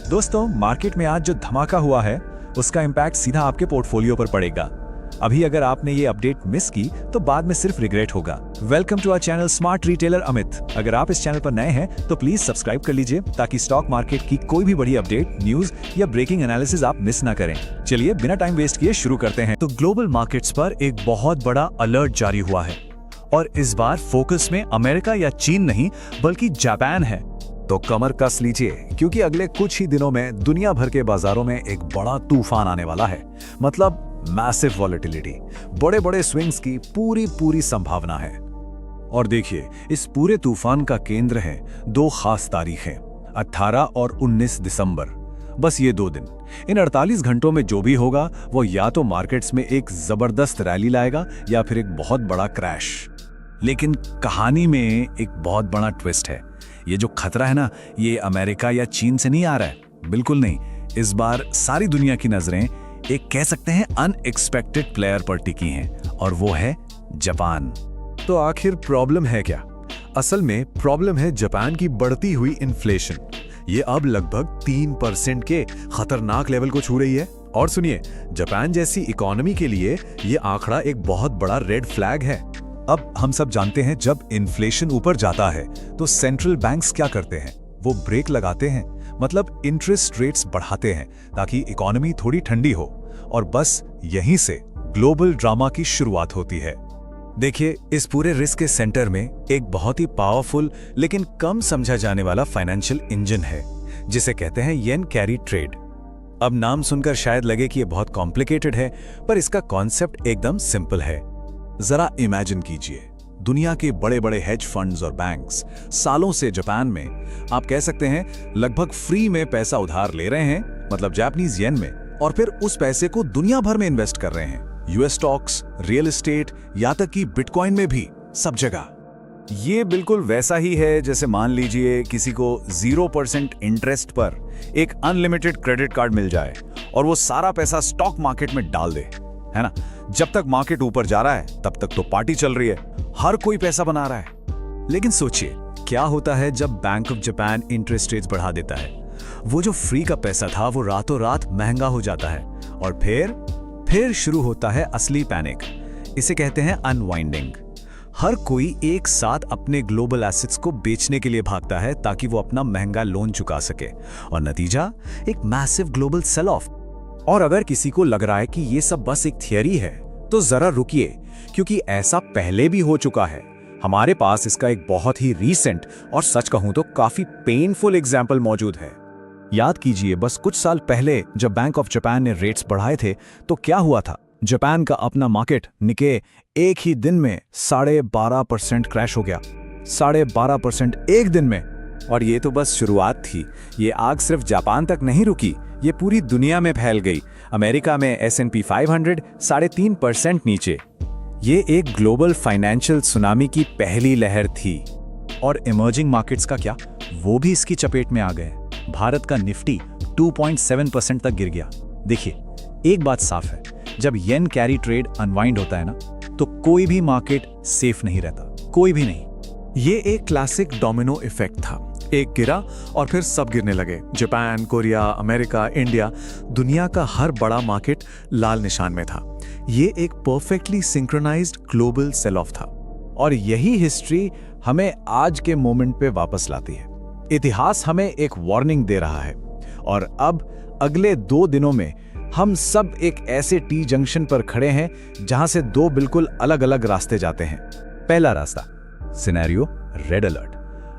दोस्तों, मार्केट में आज जो धमाका हुआ है उसका इम्पैक्ट सीधा आपके पोर्टफोलियो पर पड़ेगा। अभी अगर आपने ये अपडेट मिस की तो बाद में सिर्फ रिग्रेट होगा। Welcome to our channel smart retailer Amit. अगर आप इस चैनल पर नए हैं तो प्लीज सब्सक्राइब कर लीजिए ताकि स्टॉक मार्केट की कोई भी बड़ी अपडेट, न्यूज या ब्रेकिंग एनालिसिस आप मिस ना करें। चलिए बिना टाइम वेस्ट किए शुरू करते हैं। तो ग्लोबल मार्केट्स पर एक बहुत बड़ा अलर्ट जारी हुआ है और इस बार फोकस में अमेरिका या चीन नहीं बल्कि जापान है। तो कमर कस लीजिए क्योंकि अगले कुछ ही दिनों में दुनिया भर के बाजारों में एक बड़ा तूफान आने वाला है। मतलब मैसिव वॉलेटिलिटी, बड़े बड़े स्विंग्स की पूरी संभावना है। और देखिए, इस पूरे तूफान का केंद्र है दो खास तारीखें, 18 और 19 दिसंबर। बस ये 2 दिन, इन 48 घंटों में जो भी होगा वो या तो मार्केट्स में एक जबरदस्त रैली लाएगा या फिर एक बहुत बड़ा क्रैश। लेकिन कहानी में एक बहुत बड़ा ट्विस्ट है। ये जो खतरा है ना, ये अमेरिका या चीन से नहीं आ रहा है, बिल्कुल नहीं। इस बार सारी दुनिया की नजरें एक कह सकते हैं अनएक्सपेक्टेड प्लेयर पर टिकी हैं और वो है जापान। तो आखिर प्रॉब्लम है क्या? असल में प्रॉब्लम है जापान की बढ़ती हुई इन्फ्लेशन। ये अब लगभग 3% के खतरनाक लेवल को छू रही है। और सुनिए, जापान जैसी इकोनॉमी के लिए ये आंकड़ा एक बहुत बड़ा रेड फ्लैग है। अब हम सब जानते हैं जब इन्फ्लेशन ऊपर जाता है तो सेंट्रल बैंक्स क्या करते हैं? वो ब्रेक लगाते हैं, मतलब इंटरेस्ट रेट्स बढ़ाते हैं ताकि इकोनॉमी थोड़ी ठंडी हो। और बस यहीं से ग्लोबल ड्रामा की शुरुआत होती है। देखिए, इस पूरे रिस्क के सेंटर में एक बहुत ही पावरफुल लेकिन कम समझा जाने वाला फाइनेंशियल इंजन है जिसे कहते हैं येन कैरी ट्रेड। अब नाम सुनकर शायद लगे कि ये बहुत कॉम्प्लिकेटेड है, पर इसका कॉन्सेप्ट एकदम सिंपल है। जरा इमेजिन कीजिए, दुनिया के बड़े बड़े हेज फंड्स और बैंक्स सालों से जापान में, आप कह सकते हैं, लगभग फ्री में पैसा उधार ले रहे हैं, मतलब जापानीज येन में, और फिर उस पैसे को दुनिया भर में इन्वेस्ट कर रहे हैं। यूएस स्टॉक्स, रियल एस्टेट, यहाँ तक कि बिटकॉइन में भी, सब जगह। ये बिल्कुल वैसा ही है जैसे मान लीजिए किसी को 0% इंटरेस्ट पर एक अनलिमिटेड क्रेडिट कार्ड मिल जाए और वो सारा पैसा स्टॉक मार्केट में डाल दे, है ना। जब तक मार्केट ऊपर जा रहा है तब तक तो पार्टी चल रही है, हर कोई पैसा बना रहा है। लेकिन सोचिए, क्या होता है जब bank of Japan interest rates बढ़ा देता है? वो जो फ्री का पैसा था वो रातों रात महंगा हो जाता है और फिर शुरू होता है असली पैनिक। इसे कहते हैं अनवाइंडिंग। हर कोई एक साथ अपने ग्लोबल एसेट्स को बेचने के लिए भागता है ताकि वो अपना महंगा लोन चुका सके, और नतीजा एक मैसिव ग्लोबल सेल ऑफ। और अगर किसी को लग रहा है कि ये सब बस एक थियरी है तो जरा रुकिए, क्योंकि ऐसा पहले भी हो चुका है। हमारे पास इसका एक बहुत ही रीसेंट और सच कहूं तो काफी पेनफुल एग्जाम्पल मौजूद है। याद कीजिए, बस कुछ साल पहले जब बैंक ऑफ जापान ने रेट्स बढ़ाए थे तो क्या हुआ था? जापान का अपना मार्केट निके एक ही दिन में 12.5% क्रैश हो गया। 12.5% एक दिन में। और ये तो बस शुरुआत थी। ये आग सिर्फ जापान तक नहीं रुकी, ये पूरी दुनिया में फैल गई। अमेरिका में S&P 500 3.5% नीचे। ये एक ग्लोबल फाइनेंशियल सुनामी की पहली लहर थी। और इमर्जिंग मार्केट्स का क्या? वो भी इसकी चपेट में आ गए। भारत का निफ्टी 2.7% तक गिर गया। देखिए, एक बात साफ है, जब येन कैरी ट्रेड अनवाइंड होता है ना, तो कोई भी मार्केट सेफ नहीं रहता, कोई भी नहीं। ये एक क्लासिक डोमिनो इफेक्ट था। एक गिरा और फिर सब गिरने लगे। जापान, कोरिया, अमेरिका, इंडिया, दुनिया का हर बड़ा मार्केट लाल निशान में था। ये एक perfectly synchronised global sell off था। और यही हिस्ट्री हमें आज के मोमेंट पे वापस लाती है। इतिहास हमें एक वार्निंग दे रहा है और अब अगले 2 दिनों में हम सब एक ऐसे टी जंक्शन पर खड़े हैं जहां से 2 बिल्कुल अलग अलग रास्ते जाते हैं। पहला रास्ता, सिनेरियो रेड अलर्ट।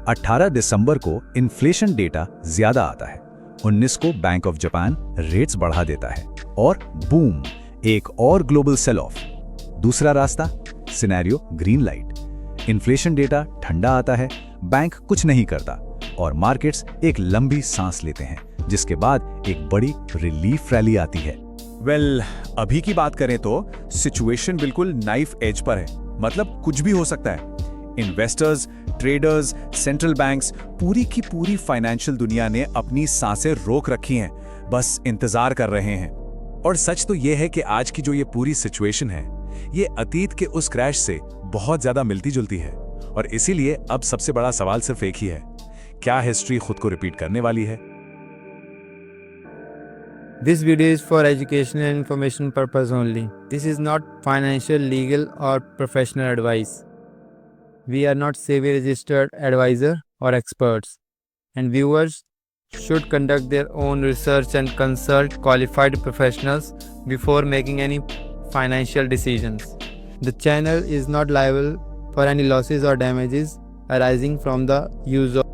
18 दिसंबर को इन्फ्लेशन डेटा ज्यादा आता है, 19 को बैंक ऑफ जापान रेट्स बढ़ा देता है और बूम, एक और ग्लोबल सेल ऑफ। दूसरा रास्ता, scenario green light. Inflation data ठंडा आता है, बैंक कुछ नहीं करता और मार्केट्स एक लंबी सांस लेते हैं, जिसके बाद एक बड़ी रिलीफ रैली आती है। अभी की बात करें तो सिचुएशन बिल्कुल नाइफ एज पर है। मतलब कुछ भी हो सकता है। इन्वेस्टर्स, ट्रेडर्स, सेंट्रल बैंक्स, पूरी की पूरी फाइनेंशियल दुनिया ने अपनी सांसें रोक रखी हैं, बस इंतजार कर रहे हैं। और सच तो ये है कि आज की जो ये पूरी सिचुएशन है, ये अतीत के उस क्रैश से बहुत ज्यादा मिलती जुलती है। और इसीलिए अब सबसे बड़ा सवाल सिर्फ एक ही है, क्या हिस्ट्री खुद को रिपीट करने वाली है? This video is for educational and information purpose only. This is not financial, legal or professional advice. We are not SEBI registered advisor or experts, and viewers should conduct their own research and consult qualified professionals before making any financial decisions. The channel is not liable for any losses or damages arising from the use of